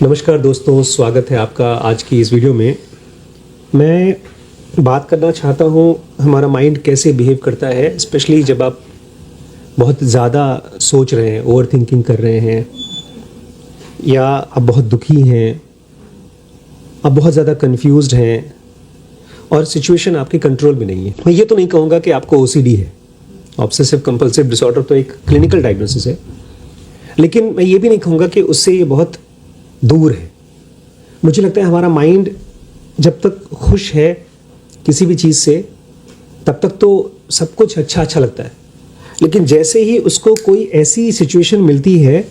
नमस्कार दोस्तों, स्वागत है आपका आज की इस वीडियो में। मैं बात करना चाहता हूँ हमारा माइंड कैसे बिहेव करता है, स्पेशली जब आप बहुत ज़्यादा सोच रहे हैं, ओवर थिंकिंग कर रहे हैं, या आप बहुत दुखी हैं, आप बहुत ज़्यादा कंफ्यूज्ड हैं और सिचुएशन आपके कंट्रोल में नहीं है। मैं ये तो नहीं कहूँगा कि आपको ओसीडी है, ऑब्सेसिव कंपल्सिव डिसऑर्डर तो एक क्लिनिकल डायग्नोसिस है, लेकिन मैं ये भी नहीं कहूँगा कि उससे ये बहुत दूर है। मुझे लगता है हमारा माइंड जब तक खुश है किसी भी चीज़ से, तब तक तो सब कुछ अच्छा अच्छा लगता है, लेकिन जैसे ही उसको कोई ऐसी सिचुएशन मिलती है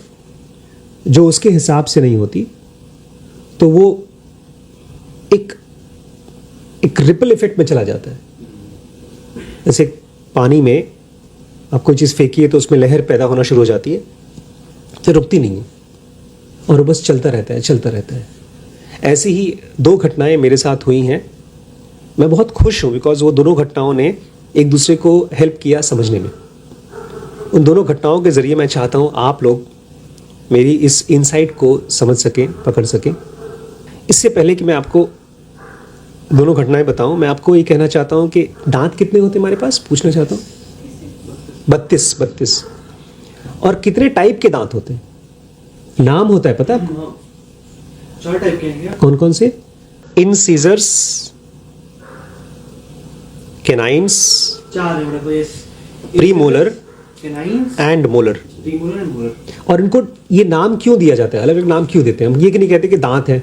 जो उसके हिसाब से नहीं होती, तो वो एक रिपल इफेक्ट में चला जाता है। जैसे पानी में आप कोई चीज़ फेंकी है तो उसमें लहर पैदा होना शुरू हो जाती है, तो रुकती नहीं है और वो बस चलता रहता है। ऐसी ही दो घटनाएं मेरे साथ हुई हैं। मैं बहुत खुश हूँ बिकॉज वो दोनों घटनाओं ने एक दूसरे को हेल्प किया समझने में। उन दोनों घटनाओं के ज़रिए मैं चाहता हूँ आप लोग मेरी इस इनसाइट को समझ सकें, पकड़ सकें। इससे पहले कि मैं आपको दोनों घटनाएं बताऊं, मैं आपको ये कहना चाहता हूं कि दांत कितने होते हैं हमारे पास, पूछना चाहता हूं। 32। और कितने टाइप के दांत होते हैं, नाम होता है पता है आपको? 4 टाइप के हैं क्या? कौन कौन से? इनसीजर्स, कैनाइन्स, 4 है मेरे को। ये premolar canines, and molar. Premolar and molar. और इनको ये नाम क्यों दिया जाता है, अलग अलग नाम क्यों देते हैं? हम ये कि नहीं कहते कि दांत है,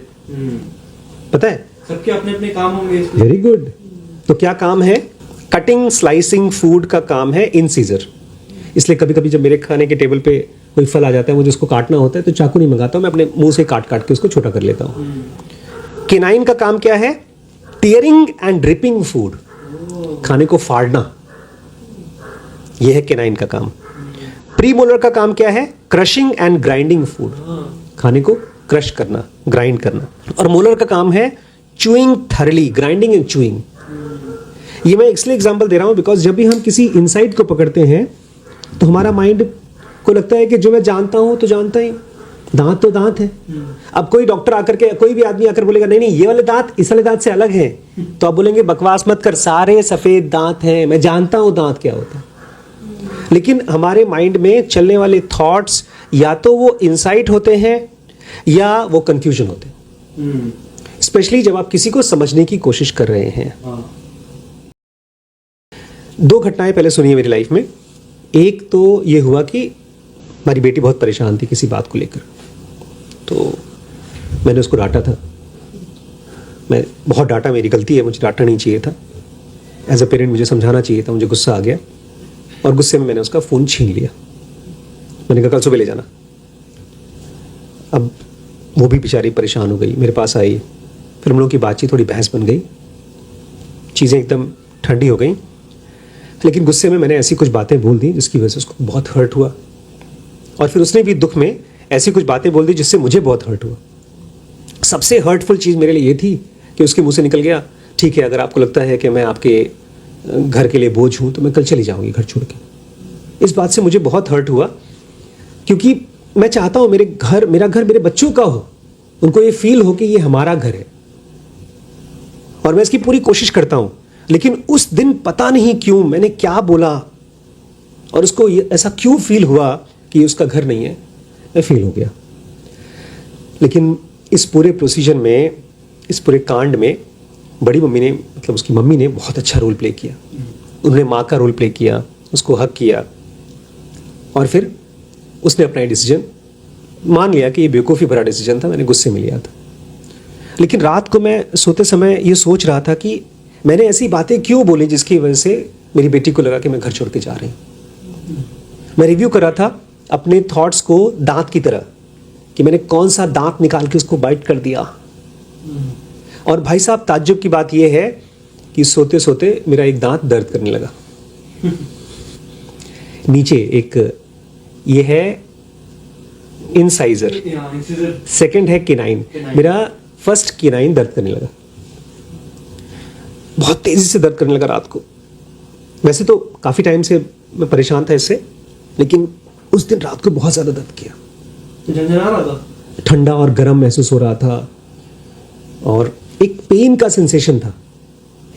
पता है? सबके अपने अपने काम होंगे इसलिए। Very good. तो क्या काम है? कटिंग स्लाइसिंग फूड का काम है इनसीजर। इसलिए कभी कभी जब मेरे खाने के टेबल पे कोई फल आ जाता है, मुझे उसको काटना होता है, तो चाकू नहीं मंगाता हूँ, मैं अपने मुंह से काट काट के उसको छोटा कर लेता हूँ। केनाइन का काम क्या है? टीयरिंग एंड रिपिंग फूड, खाने को फाड़ना, यह है केनाइन का काम। प्रीमोलर का काम क्या है? क्रशिंग एंड ग्राइंडिंग फूड, खाने को क्रश करना, ग्राइंड करना। और मोलर का काम है chewing thoroughly, grinding and chewing. ये मैं इसलिए एग्जांपल दे रहा हूं बिकॉज जब भी हम किसी इनसाइट को पकड़ते हैं तो हमारा माइंड को लगता है कि जो मैं जानता हूं तो जानता ही, दांत तो दांत है। अब कोई डॉक्टर आकर के, कोई भी आदमी आकर बोलेगा नहीं ये वाले दांत इस वाले दांत से अलग हैं, तो आप बोलेंगे बकवास मत कर, सारे सफेद दांत हैं, मैं जानता हूं दांत क्या होता है। लेकिन हमारे माइंड में चलने वाले थॉट्स या तो वो इनसाइट होते हैं या वो कंफ्यूजन होते हैं, स्पेशली जब आप किसी को समझने की कोशिश कर रहे हैं। दो घटनाएं पहले सुनिए मेरी लाइफ में। एक तो ये हुआ कि हमारी बेटी बहुत परेशान थी किसी बात को लेकर, तो मैंने उसको डांटा था। मैं बहुत डांटा, मेरी गलती है, मुझे डांटना नहीं चाहिए था। एज अ पेरेंट मुझे समझाना चाहिए था। मुझे गुस्सा आ गया और गुस्से में मैंने उसका फ़ोन छीन लिया। मैंने कहा कल सुबह ले जाना। अब वो भी बेचारी परेशान हो गई, मेरे पास आई, फिर हम लोगों की बातचीत थोड़ी बहस बन गई, चीज़ें एकदम ठंडी हो गई। लेकिन गुस्से में मैंने ऐसी कुछ बातें बोल दी जिसकी वजह से उसको बहुत हर्ट हुआ, और फिर उसने भी दुख में ऐसी कुछ बातें बोल दी जिससे मुझे बहुत हर्ट हुआ। सबसे हर्टफुल चीज़ मेरे लिए ये थी कि उसके मुंह से निकल गया, ठीक है अगर आपको लगता है कि मैं आपके घर के लिए बोझ हूँ तो मैं कल चली जाऊँगी घर छोड़ के। इस बात से मुझे बहुत हर्ट हुआ, क्योंकि मैं चाहता हूँ मेरा घर मेरे बच्चों का हो, उनको ये फील हो कि ये हमारा घर है, और मैं इसकी पूरी कोशिश करता हूँ। लेकिन उस दिन पता नहीं क्यों मैंने क्या बोला और उसको ऐसा क्यों फील हुआ कि ये उसका घर नहीं है, मैं फील हो गया। लेकिन इस पूरे प्रोसीजर में, इस पूरे कांड में बड़ी मम्मी ने, मतलब उसकी मम्मी ने बहुत अच्छा रोल प्ले किया। उन्होंने माँ का रोल प्ले किया, उसको हक किया, और फिर उसने अपना डिसीजन मान लिया कि ये बेवकूफ़ी भरा डिसीजन था, मैंने गुस्से में लिया था। लेकिन रात को मैं सोते समय ये सोच रहा था कि मैंने ऐसी बातें क्यों बोली जिसकी वजह से मेरी बेटी को लगा कि मैं घर छोड़ के जा रही हूँ। मैं रिव्यू कर रहा था अपने थॉट्स को दांत की तरह, कि मैंने कौन सा दांत निकाल के उसको बाइट कर दिया। और भाई साहब ताज्जुब की बात यह है कि सोते सोते मेरा एक दांत दर्द करने लगा नीचे। एक ये है इंसाइजर, सेकंड है केनाइन। मेरा फर्स्ट केनाइन दर्द करने लगा, बहुत तेजी से दर्द करने लगा रात को। वैसे तो काफ़ी टाइम से मैं परेशान था इससे, लेकिन उस दिन रात को बहुत ज़्यादा दर्द किया। झंझना रहा था? ठंडा और गर्म महसूस हो रहा था और एक पेन का सेंसेशन था।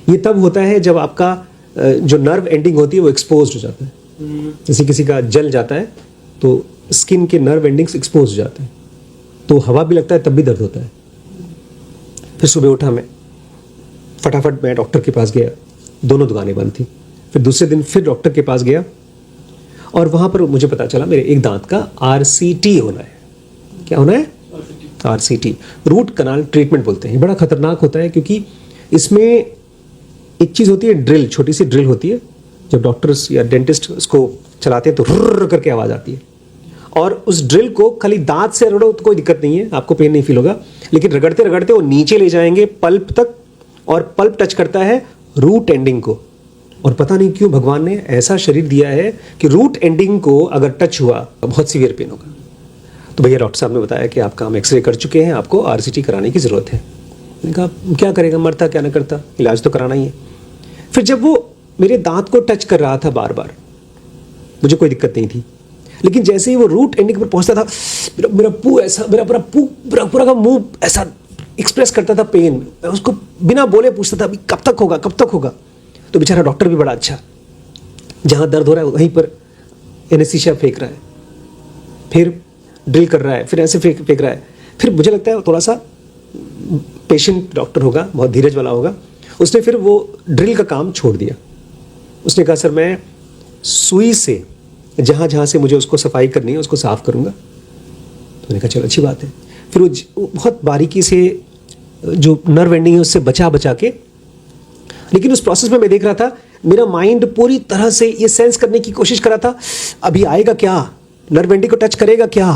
ये तब होता है जब आपका जो नर्व एंडिंग होती है वो एक्सपोज हो जाता है। जैसे किसी का जल जाता है तो स्किन के नर्व एंडिंग्स एक्सपोज हो जाते हैं, तो हवा भी लगता है तब भी दर्द होता है। फिर सुबह उठा मैं, फटाफट मैं डॉक्टर के पास गया, दोनों दुकानें बंद थी। फिर दूसरे दिन फिर डॉक्टर के पास गया और वहाँ पर मुझे पता चला मेरे एक दांत का RCT होना है। क्या होना है? RCT, रूट कनाल ट्रीटमेंट बोलते हैं। बड़ा खतरनाक होता है क्योंकि इसमें एक चीज़ होती है ड्रिल, छोटी सी ड्रिल होती है। जब डॉक्टर्स या डेंटिस्ट उसको चलाते हैं तो रुर्र करके आवाज़ आती है, और उस ड्रिल को खाली दांत से रगड़ो तो कोई दिक्कत नहीं है, आपको पेन नहीं फील होगा, लेकिन रगड़ते रगड़ते वो नीचे ले जाएंगे पल्प तक, और पल्प टच करता है रूट एंडिंग को। और पता नहीं क्यों भगवान ने ऐसा शरीर दिया है कि रूट एंडिंग को अगर टच हुआ तो बहुत सीवियर पेन होगा। तो भैया डॉक्टर साहब ने बताया कि आपका हम एक्सरे कर चुके हैं, आपको RCT कराने की ज़रूरत है। मैंने कहा क्या करेगा, मरता क्या ना करता, इलाज तो कराना ही है। फिर जब वो मेरे दांत को टच कर रहा था बार बार, मुझे कोई दिक्कत नहीं थी, लेकिन जैसे ही वो रूट एंडिंग पर पहुंचता था मेरा पू ऐसा, मेरा पूरा का मुंह ऐसा एक्सप्रेस करता था पेन। मैं उसको बिना बोले पूछता था अभी कब तक होगा, कब तक होगा। तो बेचारा डॉक्टर भी बड़ा अच्छा, जहाँ दर्द हो रहा है वहीं पर एनेस्थीसिया फेंक रहा है, फिर ड्रिल कर रहा है, फिर ऐसे फेंक रहा है। फिर मुझे लगता है थोड़ा सा पेशेंट डॉक्टर होगा, बहुत धीरज वाला होगा, उसने फिर वो ड्रिल का काम छोड़ दिया। उसने कहा सर मैं सुई से जहाँ जहाँ से मुझे उसको सफाई करनी है उसको साफ करूँगा। तो मैंने कहा चलो अच्छी बात है। फिर वो बहुत बारीकी से जो नर्व एंडिंग है उससे बचा बचा के, लेकिन उस प्रोसेस में मैं देख रहा था मेरा माइंड पूरी तरह से ये सेंस करने की कोशिश कर रहा था अभी आएगा क्या, नर्व एंडिंग को टच करेगा क्या,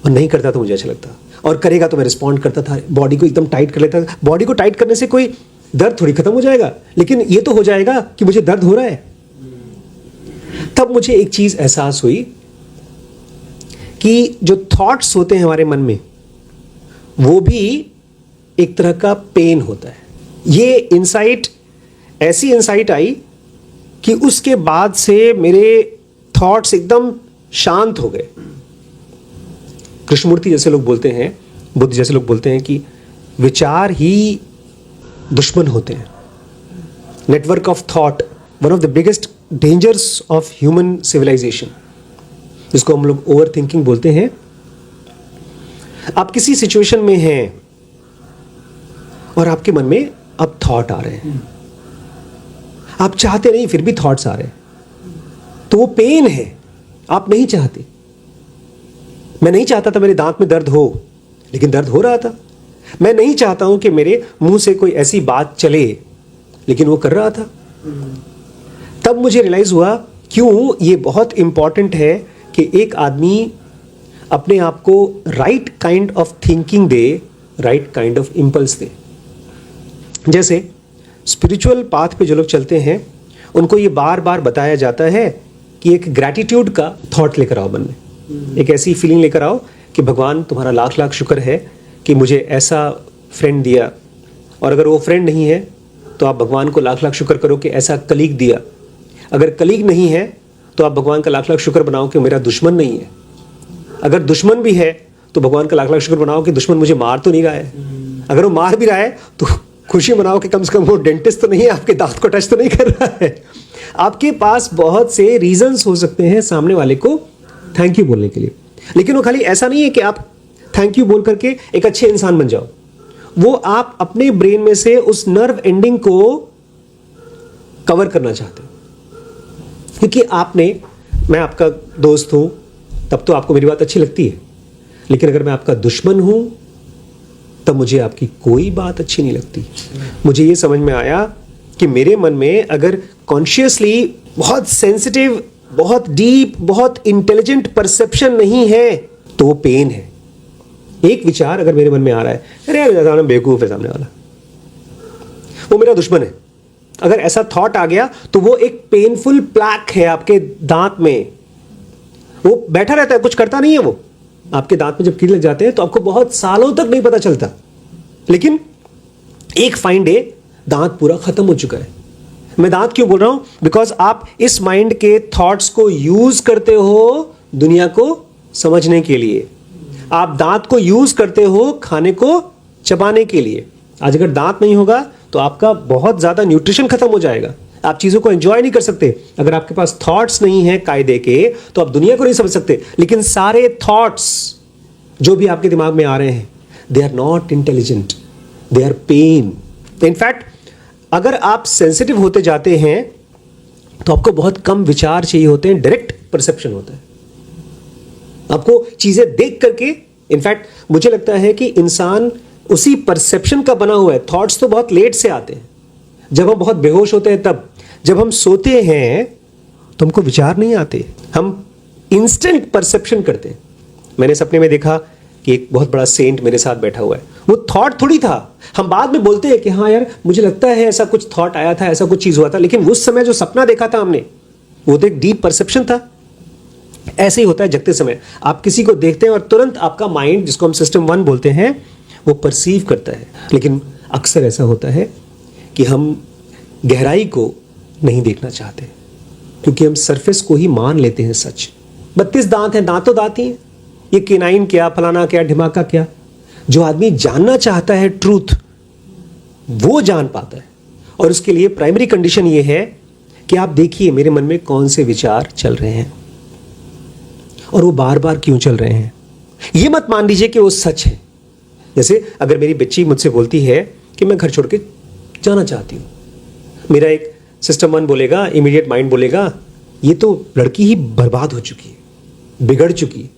और नहीं करता तो मुझे अच्छा लगता, और करेगा तो मैं रिस्पॉन्ड करता था, बॉडी को एकदम टाइट कर लेता था। बॉडी को टाइट करने से कोई दर्द थोड़ी खत्म हो जाएगा, लेकिन ये तो हो जाएगा कि मुझे दर्द हो रहा है। तब मुझे एक चीज एहसास हुई कि जो थॉट्स होते हैं हमारे मन में वो भी एक तरह का पेन होता है। ये इंसाइट, ऐसी इंसाइट आई कि उसके बाद से मेरे थॉट्स एकदम शांत हो गए। कृष्णमूर्ति जैसे लोग बोलते हैं, बुद्ध जैसे लोग बोलते हैं कि विचार ही दुश्मन होते हैं। Network of thought, one of the biggest dangers of human civilisation, जिसको हम लोग ओवर थिंकिंग बोलते हैं। आप किसी सिचुएशन में हैं और आपके मन में अब थॉट आ रहे हैं, आप चाहते नहीं फिर भी थॉट्स आ रहे हैं, तो वो पेन है, आप नहीं चाहते। मैं नहीं चाहता था मेरे दांत में दर्द हो, लेकिन दर्द हो रहा था। मैं नहीं चाहता हूं कि मेरे मुंह से कोई ऐसी बात चले, लेकिन वो कर रहा था। तब मुझे रियलाइज हुआ क्यों ये बहुत इंपॉर्टेंट है कि एक आदमी अपने आप को राइट काइंड ऑफ थिंकिंग दे, राइट काइंड ऑफ इंपल्स दे। जैसे स्पिरिचुअल पाथ पे जो लोग चलते हैं उनको ये बार बार बताया जाता है कि एक ग्रैटिट्यूड का थॉट लेकर आओ मन में, एक ऐसी फीलिंग लेकर आओ कि भगवान तुम्हारा लाख लाख शुक्र है कि मुझे ऐसा फ्रेंड दिया, और अगर वो फ्रेंड नहीं है तो आप भगवान को लाख लाख शुक्र करो कि ऐसा कलीग दिया। अगर कलीग नहीं है तो आप भगवान का लाख लाख शुक्र बनाओ कि मेरा दुश्मन नहीं है। अगर दुश्मन भी है तो भगवान का लाख लाख शुक्र बनाओ कि दुश्मन मुझे मार तो नहीं रहा है। अगर वो मार भी रहा है तो खुशी मनाओ कि कम से कम वो डेंटिस्ट तो नहीं है, आपके दांत को टच तो नहीं कर रहा है। आपके पास बहुत से रीजंस हो सकते हैं सामने वाले को थैंक यू बोलने के लिए, लेकिन वो खाली ऐसा नहीं है कि आप थैंक यू बोल करके एक अच्छे इंसान बन जाओ। वो आप अपने ब्रेन में से उस नर्व एंडिंग को कवर करना चाहते हो, क्योंकि मैं आपका दोस्त हूं तब तो आपको मेरी बात अच्छी लगती है, लेकिन अगर मैं आपका दुश्मन हूं तब मुझे आपकी कोई बात अच्छी नहीं लगती। मुझे ये समझ में आया कि मेरे मन में अगर कॉन्शियसली बहुत सेंसिटिव, बहुत डीप, बहुत इंटेलिजेंट परसेप्शन नहीं है तो वो पेन है। एक विचार अगर मेरे मन में आ रहा है, अरे यार बेवकूफ है सामने वाला, वो मेरा दुश्मन है, अगर ऐसा थॉट आ गया तो वो एक पेनफुल प्लैक है आपके दांत में, वो बैठा रहता है, कुछ करता नहीं है। वो आपके दांत में जब कीड़े लग जाते हैं तो आपको बहुत सालों तक नहीं पता चलता, लेकिन एक फाइन डे दांत पूरा खत्म हो चुका है। मैं दांत क्यों बोल रहा हूं? बिकॉज आप इस माइंड के थॉट्स को यूज करते हो दुनिया को समझने के लिए। आप दांत को यूज करते हो खाने को चबाने के लिए। आज अगर दांत नहीं होगा तो आपका बहुत ज्यादा न्यूट्रिशन खत्म हो जाएगा, आप चीजों को एंजॉय नहीं कर सकते। अगर आपके पास थॉट्स नहीं है कायदे के तो आप दुनिया को नहीं समझ सकते। लेकिन सारे थॉट्स जो भी आपके दिमाग में आ रहे हैं, they are not intelligent, they are pain. In fact अगर आप सेंसिटिव होते जाते हैं तो आपको बहुत कम विचार चाहिए होते हैं, डायरेक्ट परसेप्शन होता है। आपको चीजें देख करके, इनफैक्ट मुझे लगता है कि इंसान उसी परसेप्शन का बना हुआ है। थॉट्स तो बहुत लेट से आते हैं, जब हम बहुत बेहोश होते हैं तब। जब हम सोते हैं तो हमको विचार नहीं आते, हम इंस्टेंट परसेप्शन करते हैं। मैंने सपने में देखा कि एक बहुत बड़ा सेंट मेरे साथ बैठा हुआ है, वो थॉट थोड़ी था। हम बाद में बोलते हैं कि हाँ यार मुझे लगता है ऐसा कुछ थॉट आया था, ऐसा कुछ चीज हुआ था, लेकिन उस समय जो सपना देखा था हमने वो तो एक डीप परसेप्शन था। ऐसे ही होता है जगते समय, आप किसी को देखते हैं और तुरंत आपका माइंड, जिसको हम सिस्टम 1 बोलते हैं, वो परसीव करता है। लेकिन अक्सर ऐसा होता है कि हम गहराई को नहीं देखना चाहते, क्योंकि हम सरफेस को ही मान लेते हैं सच। 32 दांत हैं, दांत तो दांत ही हैं, ये केनाइन क्या, फलाना क्या, ढिमाका क्या। जो आदमी जानना चाहता है ट्रूथ, वो जान पाता है। और उसके लिए प्राइमरी कंडीशन ये है कि आप देखिए मेरे मन में कौन से विचार चल रहे हैं और वो बार बार क्यों चल रहे हैं। ये मत मान लीजिए कि वो सच है। जैसे अगर मेरी बच्ची मुझसे बोलती है कि मैं घर छोड़ के जाना चाहती हूँ, मेरा एक सिस्टम 1 बोलेगा, इमीडिएट माइंड बोलेगा, ये तो लड़की ही बर्बाद हो चुकी है, बिगड़ चुकी है।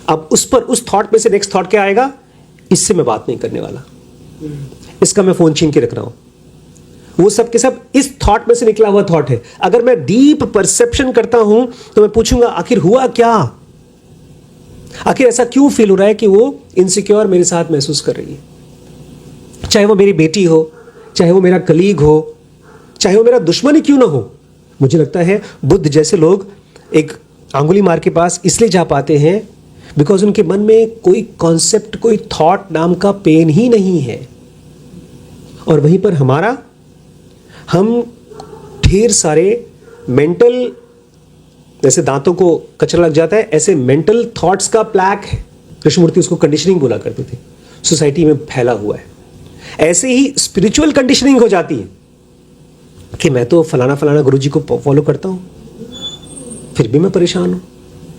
अब उस पर, उस थॉट में से नेक्स्ट थॉट क्या आएगा, इससे मैं बात नहीं करने वाला, इसका मैं फोन छीन के रख रहा हूं। वो सब के सब इस थॉट में से निकला हुआ थॉट है। अगर मैं डीप परसेप्शन करता हूं तो मैं पूछूंगा आखिर हुआ क्या, आखिर ऐसा क्यों फील हो रहा है कि वो इनसिक्योर मेरे साथ महसूस कर रही है। चाहे वो मेरी बेटी हो, चाहे वो मेरा कलीग हो, चाहे वो मेरा दुश्मन ही क्यों ना हो। मुझे लगता है बुद्ध जैसे लोग एक अंगुली मार के पास इसलिए जा पाते हैं बिकॉज उनके मन में कोई कॉन्सेप्ट, कोई थॉट नाम का पेन ही नहीं है। और वहीं पर हम ढेर सारे मेंटल, जैसे दांतों को कचरा लग जाता है, ऐसे मेंटल थॉट्स का प्लैक है। कृष्णमूर्ति उसको कंडीशनिंग बोला करते थे, सोसाइटी में फैला हुआ है। ऐसे ही स्पिरिचुअल कंडीशनिंग हो जाती है कि मैं तो फलाना फलाना गुरु जी को फॉलो करता हूं, फिर भी मैं परेशान हूं,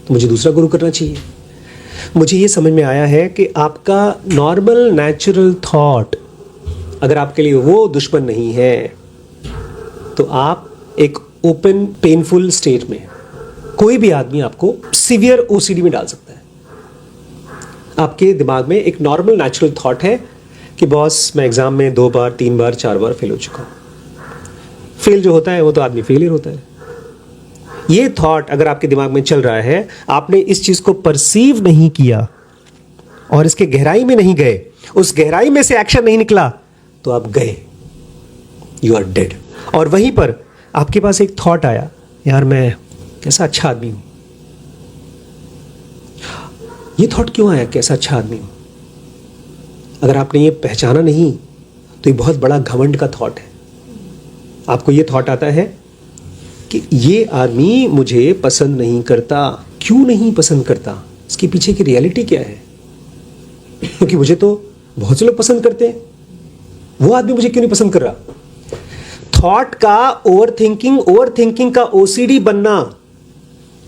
तो मुझे दूसरा गुरु करना चाहिए। मुझे ये समझ में आया है कि आपका नॉर्मल नेचुरल थॉट अगर आपके लिए वो दुश्मन नहीं है तो आप एक ओपन पेनफुल स्टेट में, कोई भी आदमी आपको सीवियर ओसीडी में डाल सकता है। आपके दिमाग में एक नॉर्मल नेचुरल थॉट है कि बॉस मैं एग्जाम में 2 बार 3 बार 4 बार फेल हो चुका हूं। फेल जो होता है वो तो आदमी फेलियर होता है। ये थॉट अगर आपके दिमाग में चल रहा है, आपने इस चीज को परसीव नहीं किया और इसके गहराई में नहीं गए, उस गहराई में से एक्शन नहीं निकला, तो आप गए, यू आर डेड। और वहीं पर आपके पास एक थॉट आया, यार मैं कैसा अच्छा आदमी हूं। ये थॉट क्यों आया, कैसा अच्छा आदमी हूं? अगर आपने ये पहचाना नहीं तो ये बहुत बड़ा घमंड का थॉट है। आपको ये थॉट आता है कि ये आदमी मुझे पसंद नहीं करता। क्यों नहीं पसंद करता, इसके पीछे की रियलिटी क्या है? क्योंकि मुझे तो बहुत से लोग पसंद करते हैं, वो आदमी मुझे क्यों नहीं पसंद कर रहा? थॉट का ओवरथिंकिंग का ओसीडी बनना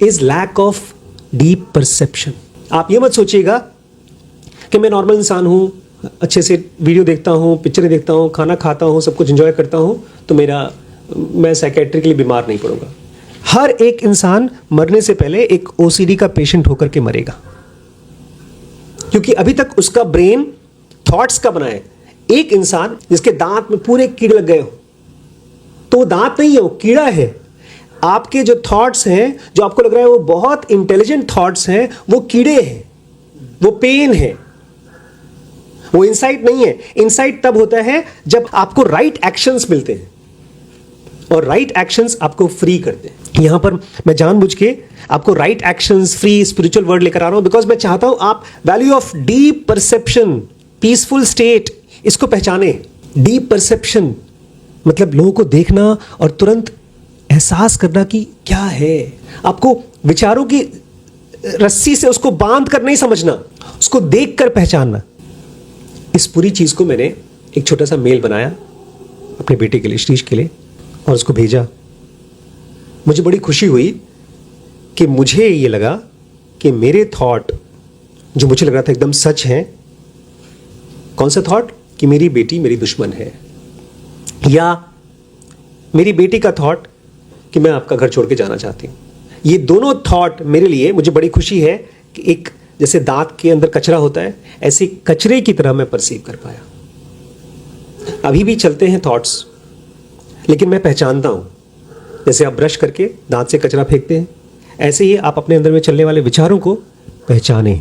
is lack of deep perception. आप ये मत सोचिएगा कि मैं नॉर्मल इंसान हूं, अच्छे से वीडियो देखता हूं, पिक्चरें देखता हूं, खाना खाता हूं, सब कुछ एंजॉय करता हूं, तो मैं साइकेट्रिकली बीमार नहीं पड़ूंगा। हर एक इंसान मरने से पहले एक ओसीडी का पेशेंट होकर के मरेगा, क्योंकि अभी तक उसका ब्रेन थॉट्स का बना है। एक इंसान जिसके दांत में पूरे कीड़े लग गए हो, तो वो दांत नहीं है, वो कीड़ा है। आपके जो थॉट्स हैं, जो आपको लग रहा है वो बहुत इंटेलिजेंट थॉट्स हैं, वो कीड़े हैं, वो पेन है, वो इंसाइट नहीं है। इंसाइट तब होता है जब आपको राइट एक्शंस मिलते हैं, और राइट एक्शंस आपको फ्री करते हैं। यहां पर मैं जानबूझ के आपको right actions, free, spiritual word लेकर आ रहा हूं, बिकॉज मैं चाहता हूं आप value of deep perception, peaceful state, इसको पहचाने। डीप परसेप्शन मतलब लोगों को देखना और तुरंत एहसास करना कि क्या है। आपको विचारों की रस्सी से उसको बांध कर नहीं समझना, उसको देख कर पहचानना। इस पूरी चीज को मैंने एक छोटा सा मेल बनाया अपने बेटे के लिए, श्रीश के लिए, और उसको भेजा। मुझे बड़ी खुशी हुई कि मुझे ये लगा कि मेरे थॉट जो मुझे लग रहा था एकदम सच हैं। कौन सा थॉट? कि मेरी बेटी मेरी दुश्मन है, या मेरी बेटी का थॉट कि मैं आपका घर छोड़ के जाना चाहती हूं। ये दोनों थॉट मेरे लिए, मुझे बड़ी खुशी है कि एक जैसे दांत के अंदर कचरा होता है, ऐसे कचरे की तरह मैं परसीव कर पाया। अभी भी चलते हैं थॉट्स, लेकिन मैं पहचानता हूं। जैसे आप ब्रश करके दांत से कचरा फेंकते हैं, ऐसे ही आप अपने अंदर में चलने वाले विचारों को पहचानें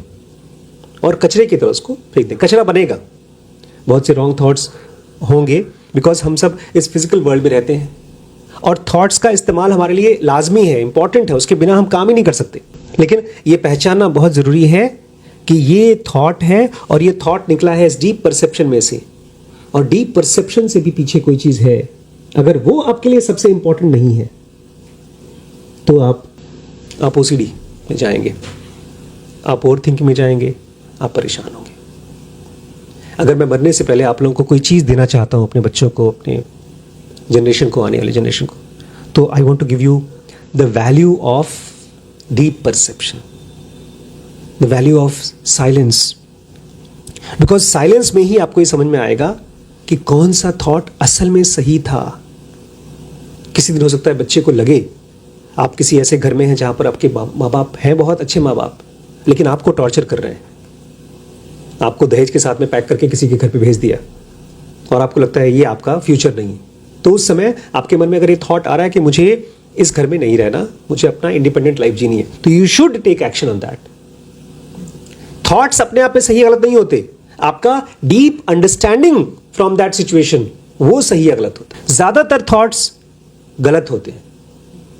और कचरे की तरह उसको फेंक दें। कचरा बनेगा, बहुत से रॉन्ग थॉट्स होंगे, बिकॉज हम सब इस फिजिकल वर्ल्ड में रहते हैं और थॉट्स का इस्तेमाल हमारे लिए लाजमी है, इंपॉर्टेंट है, उसके बिना हम काम ही नहीं कर सकते। लेकिन ये पहचानना बहुत ज़रूरी है कि ये थॉट है और ये थॉट निकला है इस डीप परसेप्शन में से, और डीप परसेप्शन से भी पीछे कोई चीज़ है। अगर वो आपके लिए सबसे इंपॉर्टेंट नहीं है तो आप ओसीडी में जाएंगे, आप ओवर थिंकिंग में जाएंगे, आप परेशान होंगे। अगर मैं मरने से पहले आप लोगों को कोई चीज़ देना चाहता हूँ, अपने बच्चों को, अपने जनरेशन को, आने वाली जनरेशन को, तो I want to give you the value of deep perception, the value of silence. Because silence में ही आपको ये समझ में आएगा कि कौन सा थॉट असल में सही था। किसी दिन हो सकता है बच्चे को लगे आप किसी ऐसे घर में हैं जहां पर आपके माँ बाप हैं, बहुत अच्छे माँ बाप, लेकिन आपको टॉर्चर कर रहे हैं, आपको दहेज के साथ में पैक करके किसी के घर पे भेज दिया और आपको लगता है ये आपका फ्यूचर नहीं है। तो उस समय आपके मन में अगर ये थॉट आ रहा है कि मुझे इस घर में नहीं रहना, मुझे अपना इंडिपेंडेंट लाइफ जीनी है, तो you should take action on that. Thoughts अपने आप में सही गलत नहीं होते, आपका deep understanding from that situation वो सही या गलत होता है। ज्यादातर थॉट्स गलत होते हैं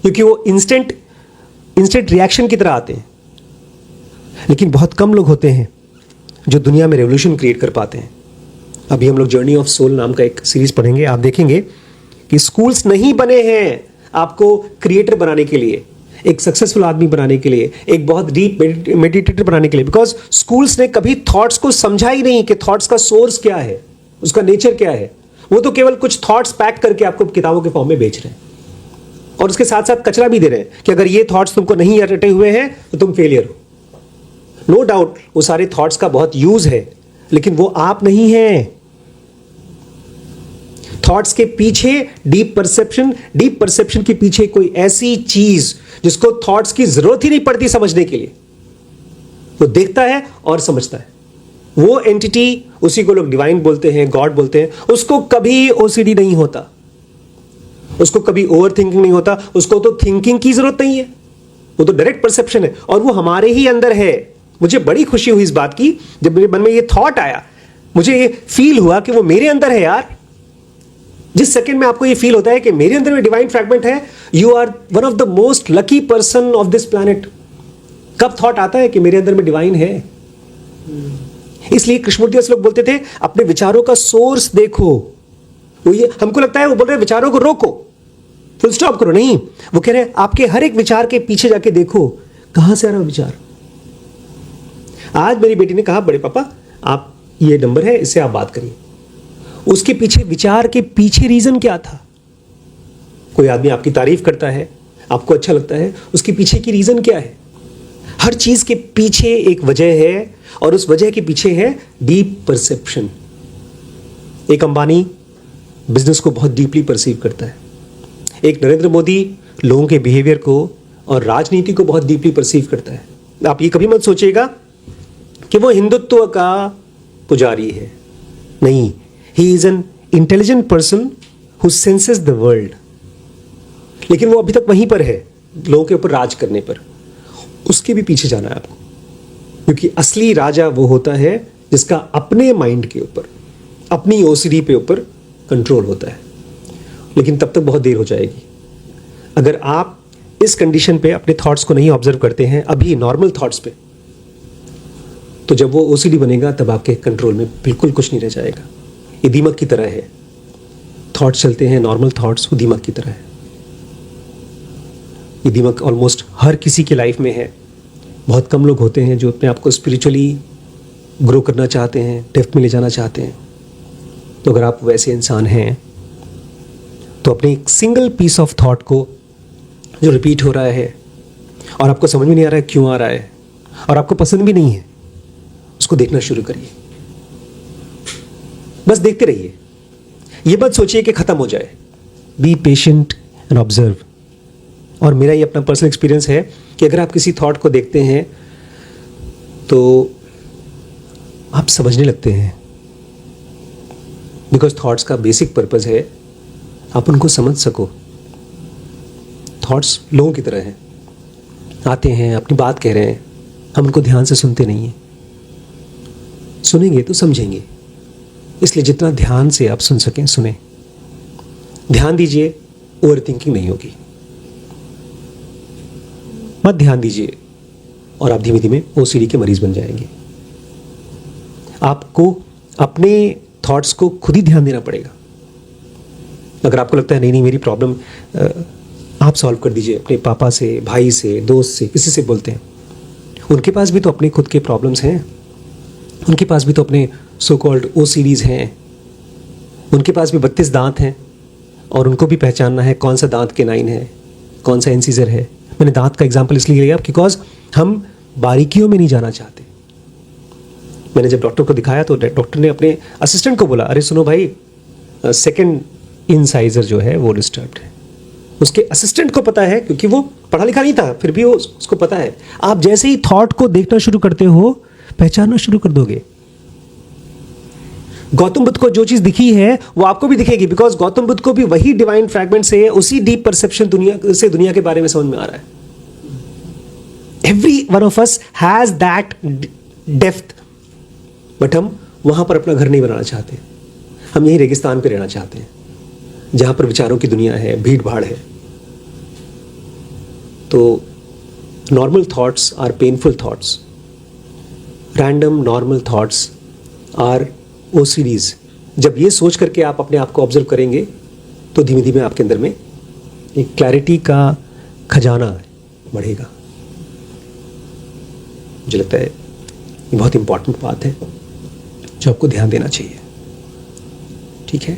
क्योंकि वो इंस्टेंट रिएक्शन की तरह आते हैं, लेकिन बहुत कम लोग होते हैं जो दुनिया में रेवोल्यूशन क्रिएट कर पाते हैं। अभी हम लोग जर्नी ऑफ सोल नाम का एक सीरीज पढ़ेंगे, आप देखेंगे कि स्कूल्स नहीं बने हैं आपको क्रिएटर बनाने के लिए, एक सक्सेसफुल आदमी बनाने के लिए, एक बहुत डीप मेडिटेटर बनाने के लिए, बिकॉज स्कूल्स ने कभी थॉट्स को समझा ही नहीं कि थॉट्स का सोर्स क्या है, उसका नेचर क्या है। वो तो केवल कुछ थॉट्स पैक करके आपको किताबों के फॉर्म में बेच रहे हैं और उसके साथ साथ कचरा भी दे रहे हैं कि अगर ये थॉट्स तुमको नहीं रटे हुए हैं तो तुम फेलियर हो। नो डाउट वो सारे थॉट्स का बहुत यूज है, लेकिन वो आप नहीं हैं। थॉट्स के पीछे डीप परसेप्शन के पीछे कोई ऐसी चीज जिसको थॉट्स की जरूरत ही नहीं पड़ती समझने के लिए, वो देखता है और समझता है। वो एंटिटी, उसी को लोग डिवाइन बोलते हैं, गॉड बोलते हैं, उसको कभी ओसीडी नहीं होता, उसको कभी ओवर थिंकिंग नहीं होता, उसको तो थिंकिंग की जरूरत नहीं है, वो तो डायरेक्ट परसेप्शन है और वो हमारे ही अंदर है। मुझे बड़ी खुशी हुई इस बात की, जब मेरे मन में ये थॉट आया, मुझे ये फील हुआ कि वो मेरे अंदर है यार। जिस सेकंड में आपको ये फील होता है कि मेरे अंदर में डिवाइन फ्रैगमेंट है, you are one of the most lucky person of this planet. कब थॉट आता है कि मेरे अंदर में डिवाइन है? इसलिए कृष्णमूर्ति लोग बोलते थे अपने विचारों का सोर्स देखो। वो ये हमको लगता है वो बोल रहे विचारों को रोको, फुल स्टॉप करो, नहीं, वो कह रहे हैं आपके हर एक विचार के पीछे जाके देखो कहां से आ रहा है विचार। आज मेरी बेटी ने कहा बड़े पापा आप, ये नंबर है, इससे आप बात करिए। उसके पीछे, विचार के पीछे रीजन क्या था? कोई आदमी आपकी तारीफ करता है, आपको अच्छा लगता है, उसके पीछे की रीजन क्या है? हर चीज के पीछे एक वजह है और उस वजह के पीछे है डीप परसेप्शन। एक अंबानी बिजनेस को बहुत डीपली परसीव करता है, एक नरेंद्र मोदी लोगों के बिहेवियर को और राजनीति को बहुत डीपली परसीव करता है। आप ये कभी मत सोचिएगा कि वो हिंदुत्व का पुजारी है, नहीं, he is an intelligent person who senses the world. लेकिन वो अभी तक वहीं पर है, लोगों के ऊपर राज करने पर। उसके भी पीछे जाना है आपको, क्योंकि असली राजा वो होता है जिसका अपने माइंड के ऊपर, अपनी ओसीडी पे ऊपर कंट्रोल होता है। लेकिन तब तक बहुत देर हो जाएगी। अगर आप इस कंडीशन पे अपने थॉट्स को नहीं ऑब्जर्व करते हैं, अभी नॉर्मल थॉट्स पे, तो जब वो ओसीडी बनेगा तब आपके कंट्रोल में बिल्कुल कुछ नहीं रह जाएगा। ये दीमक की तरह है, थॉट्स चलते हैं, नॉर्मल थॉट्स, वो दीमक की तरह है। ये दीमक ऑलमोस्ट हर किसी की लाइफ में है। बहुत कम लोग होते हैं जो अपने आप को स्पिरिचुअली ग्रो करना चाहते हैं, डेप्थ में ले जाना चाहते हैं। तो अगर आप वैसे इंसान हैं तो अपने एक सिंगल पीस ऑफ थॉट को जो रिपीट हो रहा है और आपको समझ में नहीं आ रहा है क्यों आ रहा है और आपको पसंद भी नहीं है, उसको देखना शुरू करिए। बस देखते रहिए, ये मत सोचिए कि ख़त्म हो जाए। Be patient and observe. और मेरा ये अपना पर्सनल एक्सपीरियंस है कि अगर आप किसी थॉट को देखते हैं तो आप समझने लगते हैं, बिकॉज थॉट्स का बेसिक पर्पस है आप उनको समझ सको। थॉट्स लोगों की तरह हैं, आते हैं, अपनी बात कह रहे हैं, हम उनको ध्यान से सुनते नहीं हैं। सुनेंगे तो समझेंगे, इसलिए जितना ध्यान से आप सुन सकें सुने। ध्यान दीजिए, ओवर थिंकिंग नहीं होगी। मत ध्यान दीजिए और आप धीमे धीमे ओसीडी के मरीज बन जाएंगे। आपको अपने थॉट्स को खुद ही ध्यान देना पड़ेगा। अगर आपको लगता है नहीं मेरी प्रॉब्लम आप सॉल्व कर दीजिए, अपने पापा से, भाई से, दोस्त से, किसी से बोलते हैं, उनके पास भी तो अपने खुद के प्रॉब्लम्स हैं, उनके पास भी तो अपने सो कॉल्ड ओसीडीज हैं, उनके पास भी 32 दांत हैं और उनको भी पहचानना है कौन सा दांत केनाइन है, कौन सा इंसीजर है। मैंने दांत का एग्जांपल इसलिए लिया बिकॉज हम बारीकियों में नहीं जाना चाहते। मैंने जब डॉक्टर को दिखाया तो डॉक्टर ने अपने असिस्टेंट को बोला, अरे सुनो भाई, सेकंड इंसाइजर जो है वो डिस्टर्ब्ड है। उसके असिस्टेंट को पता है क्योंकि वो पढ़ा लिखा नहीं था, फिर भी वो उसको पता है। आप जैसे ही थॉट को देखना शुरू करते हो, पहचानना शुरू कर दोगे। गौतम बुद्ध को जो चीज दिखी है वो आपको भी दिखेगी, बिकॉज गौतम बुद्ध को भी वही डिवाइन फ्रैगमेंट से, उसी डीप परसेप्शन दुनिया के बारे में समझ में आ रहा है। Every one of us has that depth, but हम वहां पर अपना घर नहीं बनाना चाहते। हम यही रेगिस्तान पे रहना चाहते हैं जहां पर विचारों की दुनिया है, भीड़ भाड़ है। तो normal thoughts are painful thoughts, random normal thoughts are OCDs. जब ये सोच करके आप अपने आप को ऑब्जर्व करेंगे तो धीमे धीमे आपके अंदर में एक क्लैरिटी का खजाना बढ़ेगा। मुझे लगता है ये बहुत इंपॉर्टेंट बात है जो आपको ध्यान देना चाहिए। ठीक है।